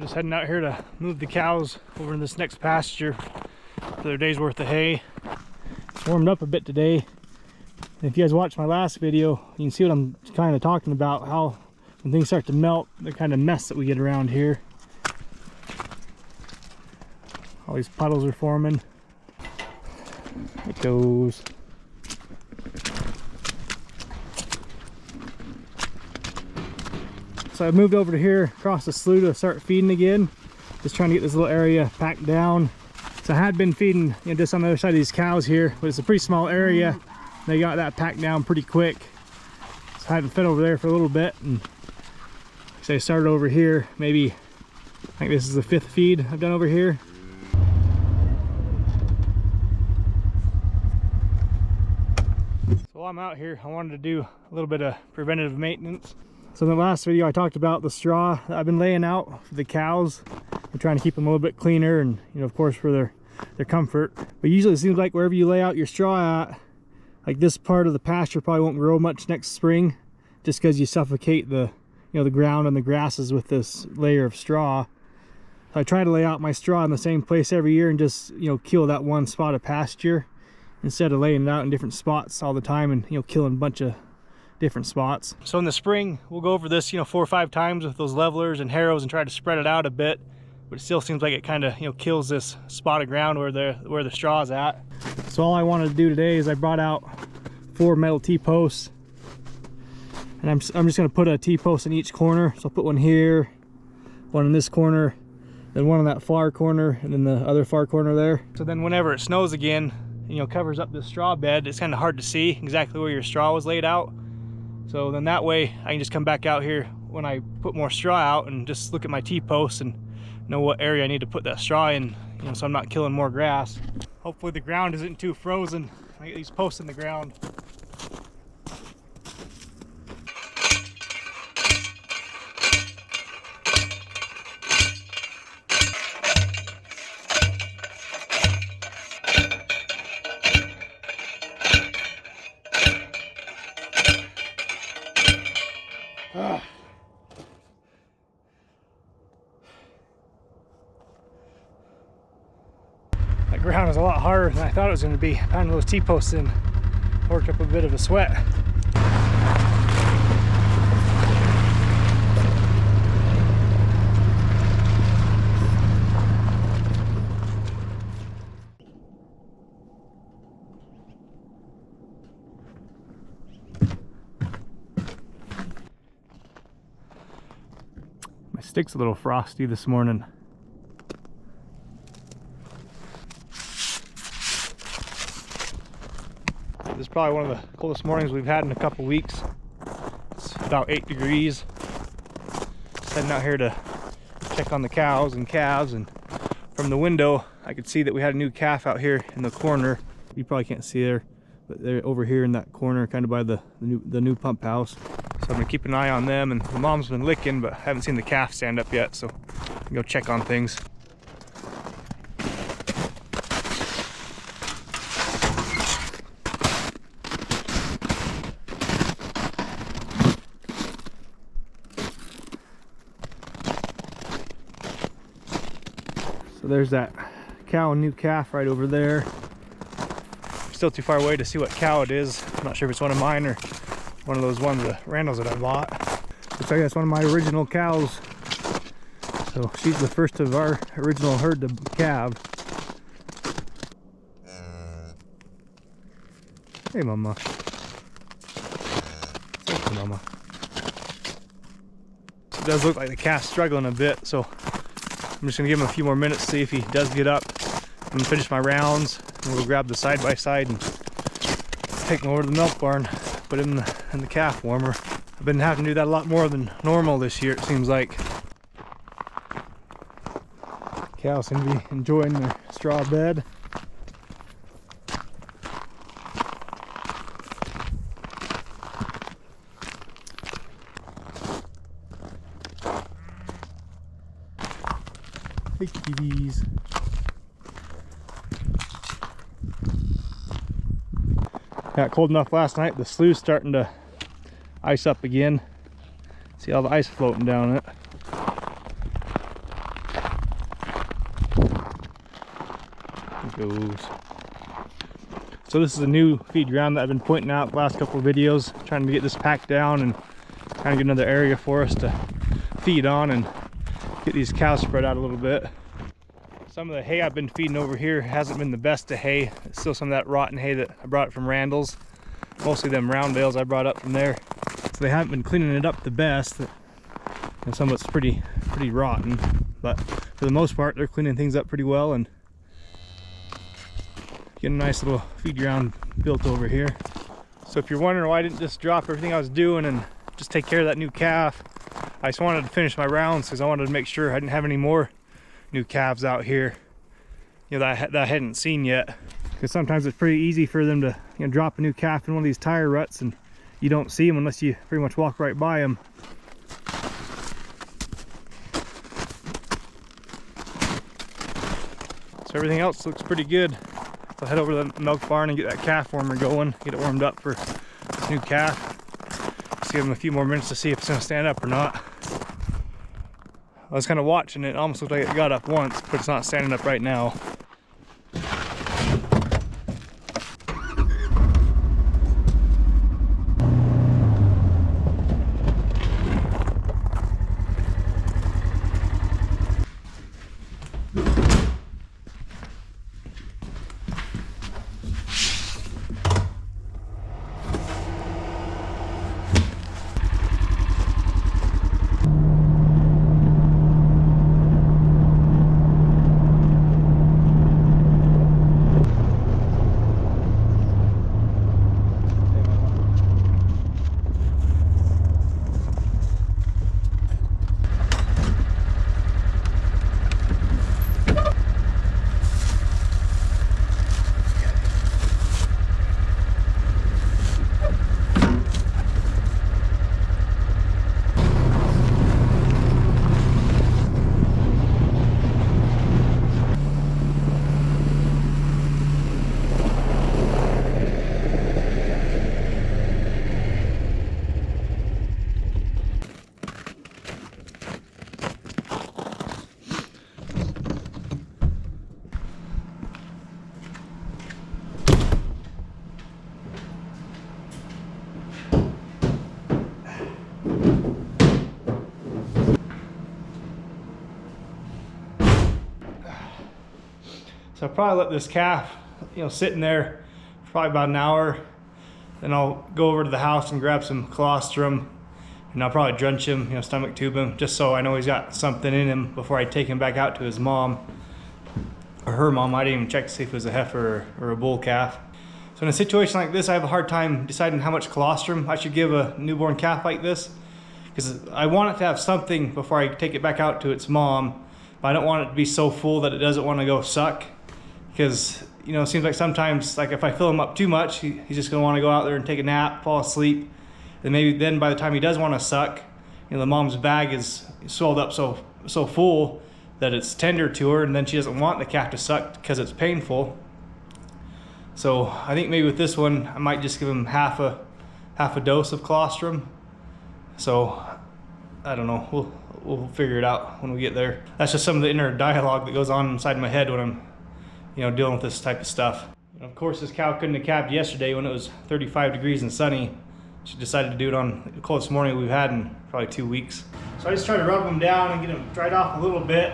Just heading out here to move the cows over in this next pasture for their day's worth of hay. It's warmed up a bit today. And if you guys watched my last video, you can see what I'm kind of talking about, how when things start to melt, the kind of mess that we get around here. All these puddles are forming. It goes. So I moved over to here across the slough to start feeding again. Just trying to get this little area packed down. So I had been feeding, just on the other side of these cows here, but it's a pretty small area. They got that packed down pretty quick. So I haven't fed over there for a little bit, and so I started over here. Maybe, I think this is the 5th feed I've done over here. So while I'm out here, I wanted to do a little bit of preventative maintenance. So in the last video I talked about the straw that I've been laying out for the cows. I'm trying to keep them a little bit cleaner and, of course for their comfort. But usually it seems like wherever you lay out your straw at, like this part of the pasture probably won't grow much next spring, just because you suffocate the ground and the grasses with this layer of straw. So I try to lay out my straw in the same place every year and just kill that one spot of pasture instead of laying it out in different spots all the time and killing a bunch of different spots. So in the spring we'll go over this 4 or 5 times with those levelers and harrows and try to spread it out a bit, but it still seems like it kind of kills this spot of ground where the straw is at. So all I wanted to do today is I brought out 4 metal T-posts, and I'm just going to put a T-post in each corner. So I'll put one here, one in this corner, then one in that far corner, and then the other far corner there. So then whenever it snows again, covers up this straw bed, it's kind of hard to see exactly where your straw was laid out. So then that way I can just come back out here when I put more straw out and just look at my T-posts and know what area I need to put that straw in, so I'm not killing more grass. Hopefully the ground isn't too frozen. I get these posts in the ground. That ground is a lot harder than I thought it was going to be. Pounding those T-posts in worked up a bit of a sweat. My stick's a little frosty this morning. This is probably one of the coldest mornings we've had in a couple weeks. It's about 8 degrees. Just heading out here to check on the cows and calves, and from the window I could see that we had a new calf out here in the corner. You probably can't see there, but they're over here in that corner, kind of by the new pump house. So I'm gonna keep an eye on them, and the mom's been licking, but I haven't seen the calf stand up yet, so I'm gonna go check on things. So there's that cow and new calf right over there. Still too far away to see what cow it is. I'm not sure if it's one of mine or one of those ones, the Randalls that I bought. Looks like that's one of my original cows. So she's the first of our original herd to calve. Hey mama. Hey mama. It does look like the calf's struggling a bit, so I'm just gonna give him a few more minutes, see if he does get up. I'm gonna finish my rounds, and we'll grab the side-by-side and take him over to the milk barn, put him in the calf warmer. I've been having to do that a lot more than normal this year, it seems like. Cows seem to be enjoying their straw bed. Hey kitties. Got cold enough last night, the slough's starting to ice up again. See all the ice floating down it. goes. So this is a new feed ground that I've been pointing out the last couple of videos, trying to get this packed down and trying to get another area for us to feed on and get these cows spread out a little bit. Some of the hay I've been feeding over here hasn't been the best of hay. It's still some of that rotten hay that I brought from Randall's. Mostly them round bales I brought up from there. So they haven't been cleaning it up the best. And some of it's pretty rotten. But for the most part, they're cleaning things up pretty well and getting a nice little feed ground built over here. So if you're wondering why I didn't just drop everything I was doing and just take care of that new calf, I just wanted to finish my rounds because I wanted to make sure I didn't have any more new calves out here, you know, that I hadn't seen yet. Because sometimes it's pretty easy for them to, you know, drop a new calf in one of these tire ruts and you don't see them unless you pretty much walk right by them. So everything else looks pretty good. So I'll head over to the milk barn and get that calf warmer going, get it warmed up for this new calf. Just give them a few more minutes to see if it's going to stand up or not. I was kind of watching it. It almost looked like it got up once, but it's not standing up right now. So I'll probably let this calf, you know, sit in there for probably about an hour. Then I'll go over to the house and grab some colostrum, and I'll probably drench him, you know, stomach tube him, just so I know he's got something in him before I take him back out to his mom or her mom. I didn't even check to see if it was a heifer or a bull calf. So in a situation like this, I have a hard time deciding how much colostrum I should give a newborn calf like this, because I want it to have something before I take it back out to its mom, but I don't want it to be so full that it doesn't want to go suck. Because, you know, it seems like sometimes, like if I fill him up too much, he's just gonna want to go out there and take a nap, fall asleep. And maybe then by the time he does want to suck, you know, the mom's bag is swelled up so full that it's tender to her, and then she doesn't want the calf to suck because it's painful. So I think maybe with this one, I might just give him half a dose of colostrum. So I don't know, we'll figure it out when we get there. That's just some of the inner dialogue that goes on inside my head when I'm, you know, dealing with this type of stuff. And of course, this cow couldn't have calved yesterday when it was 35 degrees and sunny. She decided to do it on the coldest morning we've had in probably 2 weeks. So I just try to rub them down and get them dried off a little bit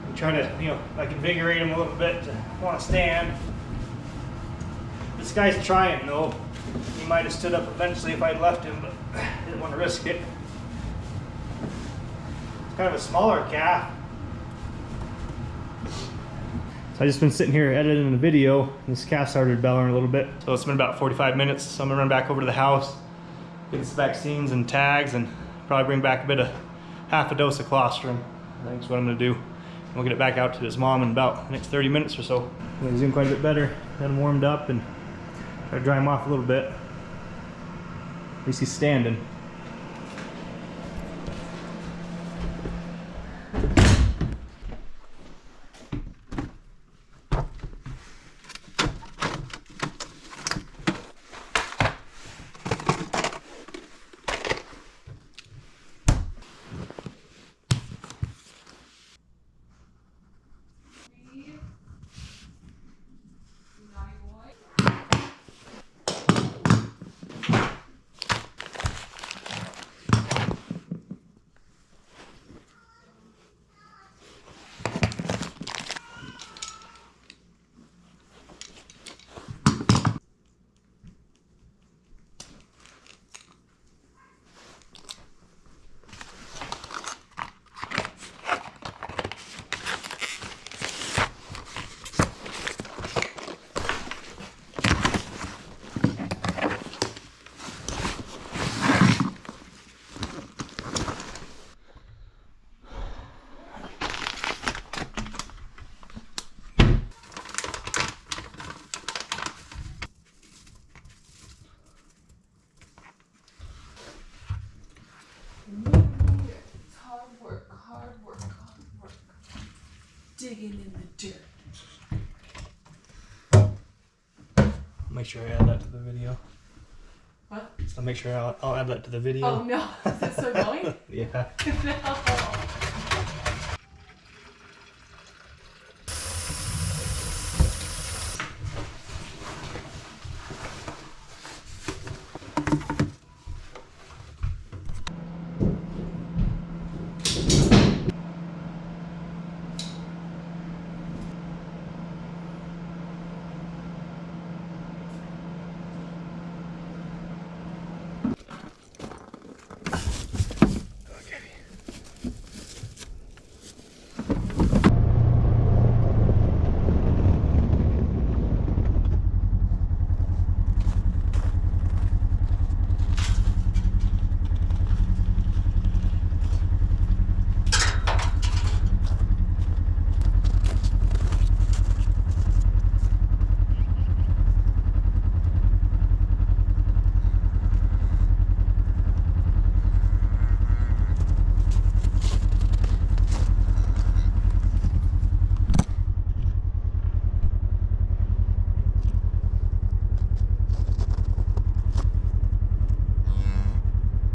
and try to, you know, like invigorate them a little bit to want to stand. This guy's trying though. He might have stood up eventually if I'd left him, but didn't want to risk it. It's kind of a smaller calf. So I just been sitting here editing the video, and this calf started bellowing a little bit. So it's been about 45 minutes, so I'm gonna run back over to the house, get his vaccines and tags, and probably bring back half a dose of colostrum. I think that's what I'm gonna do. And we'll get it back out to his mom in about the next 30 minutes or so. I'm gonna zoom quite a bit better, get him warmed up, and try to dry him off a little bit. At least he's standing. digging in the dirt. Make sure I add that to the video. What? So make sure I'll add that to the video. Oh no, is it still going? Yeah. No.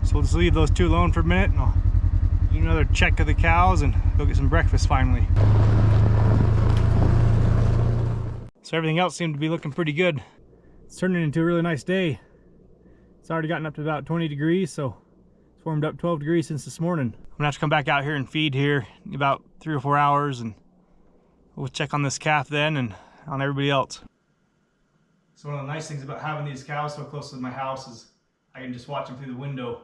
So we'll just leave those two alone for a minute and I'll do another check of the cows and go get some breakfast finally. So everything else seemed to be looking pretty good. It's turning into a really nice day. It's already gotten up to about 20 degrees, so it's warmed up 12 degrees since this morning. I'm gonna have to come back out here and feed here in about 3 or 4 hours, and we'll check on this calf then and on everybody else. So one of the nice things about having these cows so close to my house is I can just watch them through the window.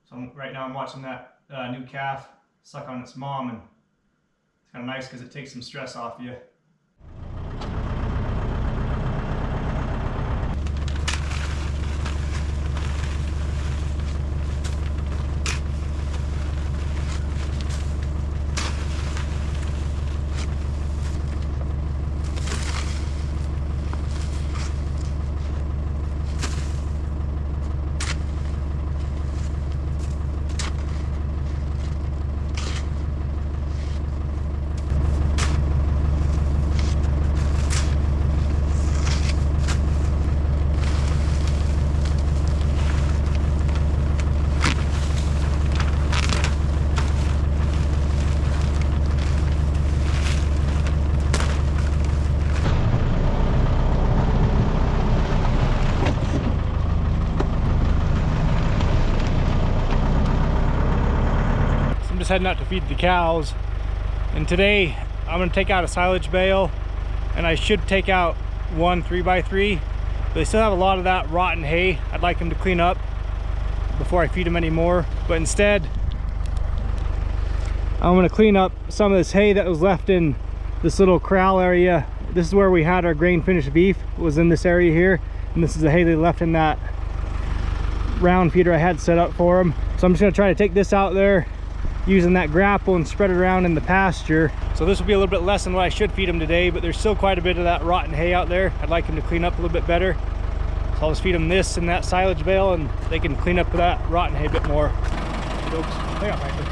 So right now I'm watching that new calf suck on its mom, and it's kind of nice because it takes some stress off you. Just heading out to feed the cows, and today I'm going to take out a silage bale, and I should take out one 3x3, but they still have a lot of that rotten hay I'd like them to clean up before I feed them anymore. But instead I'm going to clean up some of this hay that was left in this little corral area. This is where we had our grain finished beef, was in this area here, and this is the hay they left in that round feeder I had set up for them. So I'm just going to try to take this out there using that grapple and spread it around in the pasture. So this will be a little bit less than what I should feed them today, but there's still quite a bit of that rotten hay out there. I'd like them to clean up a little bit better. So I'll just feed them this and that silage bale, and they can clean up that rotten hay a bit more. Oops, hang on, Michael.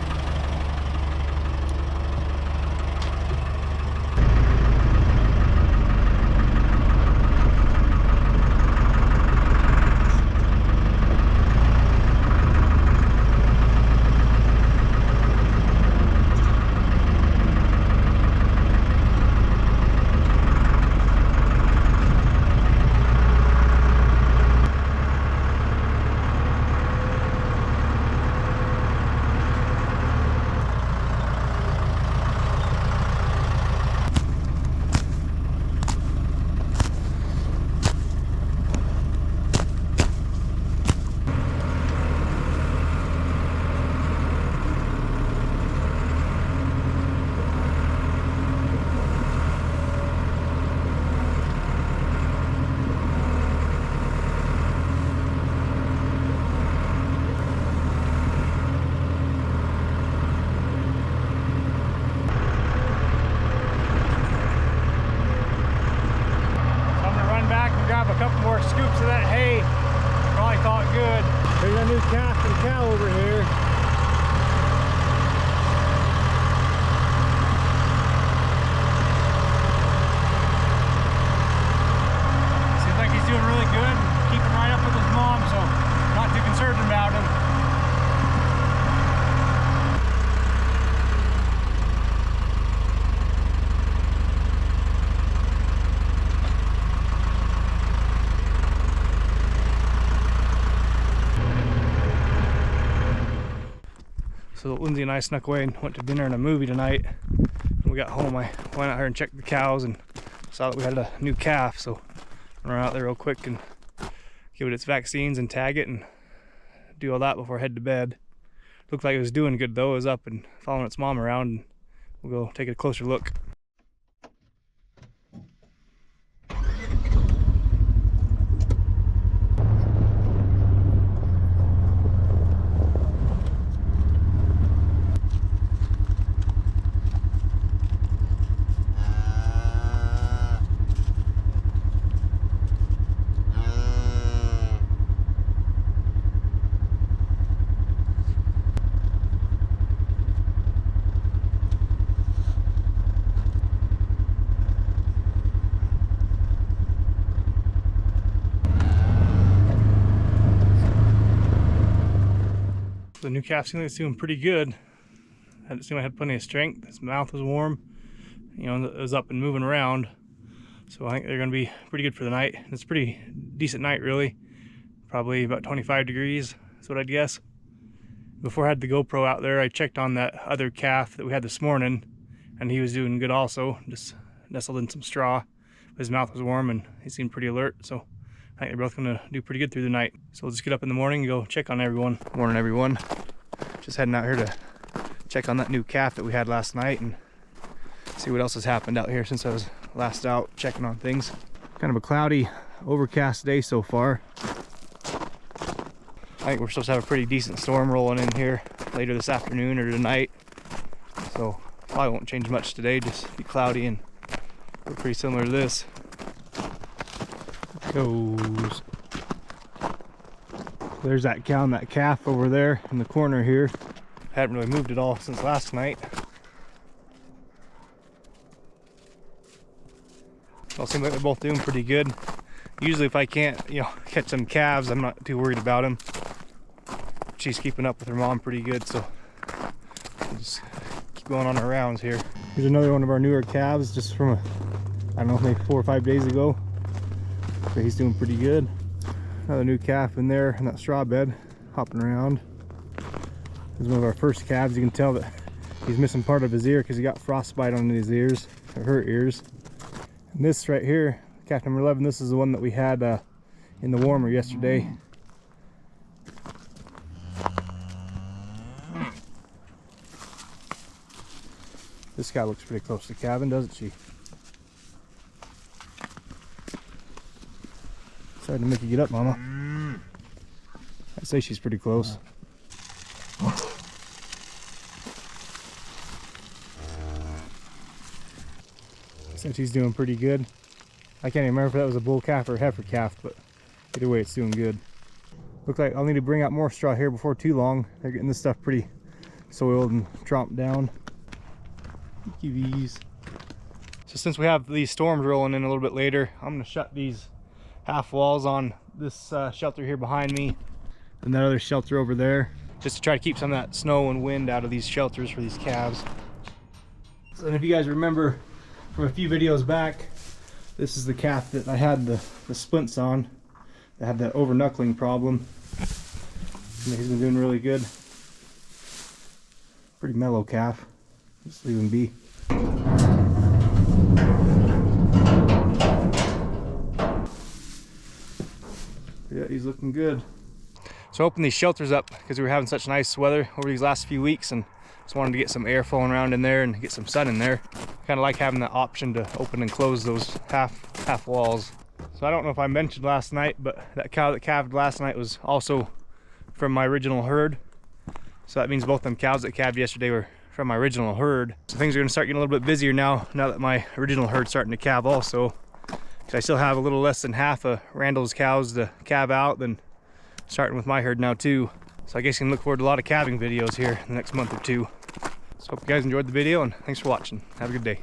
So Lindsay and I snuck away and went to dinner and a movie tonight. When we got home, I went out here and checked the cows and saw that we had a new calf. So I ran out there real quick and give it its vaccines and tag it and do all that before I head to bed. Looked like it was doing good though. It was up and following its mom around, and we'll go take a closer look. The new calf seemed like it's doing pretty good. It seemed like it had plenty of strength. His mouth was warm. You know, it was up and moving around. So I think they're going to be pretty good for the night. It's a pretty decent night, really. Probably about 25 degrees, that's what I'd guess. Before I had the GoPro out there, I checked on that other calf that we had this morning, and he was doing good also. Just nestled in some straw. His mouth was warm and he seemed pretty alert. So I think they're both gonna do pretty good through the night. So we'll just get up in the morning and go check on everyone. Morning, everyone. Just heading out here to check on that new calf that we had last night and see what else has happened out here since I was last out checking on things. Kind of a cloudy, overcast day so far. I think we're supposed to have a pretty decent storm rolling in here later this afternoon or tonight. So probably won't change much today, just be cloudy and look pretty similar to this. Goes. There's that cow and that calf over there in the corner here. Haven't really moved at all since last night. Well, seems like they're both doing pretty good. Usually if I can't, you know, catch some calves, I'm not too worried about them. She's keeping up with her mom pretty good, so we'll just keep going on our rounds here. Here's another one of our newer calves, just from I don't know, maybe 4 or 5 days ago. So he's doing pretty good. Another new calf in there in that straw bed, hopping around. This is one of our first calves. You can tell that he's missing part of his ear because he got frostbite on his ears, or her ears. And this right here, calf number 11, this is the one that we had in the warmer yesterday. This guy looks pretty close to calving, doesn't she? Sorry to make you get up, Mama. I'd say she's pretty close. Since she's doing pretty good. I can't even remember if that was a bull calf or a heifer calf, but either way it's doing good. Looks like I'll need to bring out more straw here before too long. They're getting this stuff pretty soiled and tromped down. These. So since we have these storms rolling in a little bit later, I'm going to shut these half walls on this shelter here behind me and that other shelter over there, just to try to keep some of that snow and wind out of these shelters for these calves. So if you guys remember from a few videos back, this is the calf that I had the splints on, that had that over knuckling problem. And he's been doing really good. Pretty mellow calf. Just leave him be. Yeah, he's looking good. So I opened these shelters up because we were having such nice weather over these last few weeks and just wanted to get some air flowing around in there and get some sun in there. Kind of like having that option to open and close those half walls. So I don't know if I mentioned last night, but that cow that calved last night was also from my original herd. So that means both them cows that calved yesterday were from my original herd. So things are going to start getting a little bit busier now that my original herd's starting to calve also. Because I still have a little less than half of Randall's cows to calve out, then starting with my herd now too. So I guess you can look forward to a lot of calving videos here in the next month or two. So hope you guys enjoyed the video and thanks for watching. Have a good day.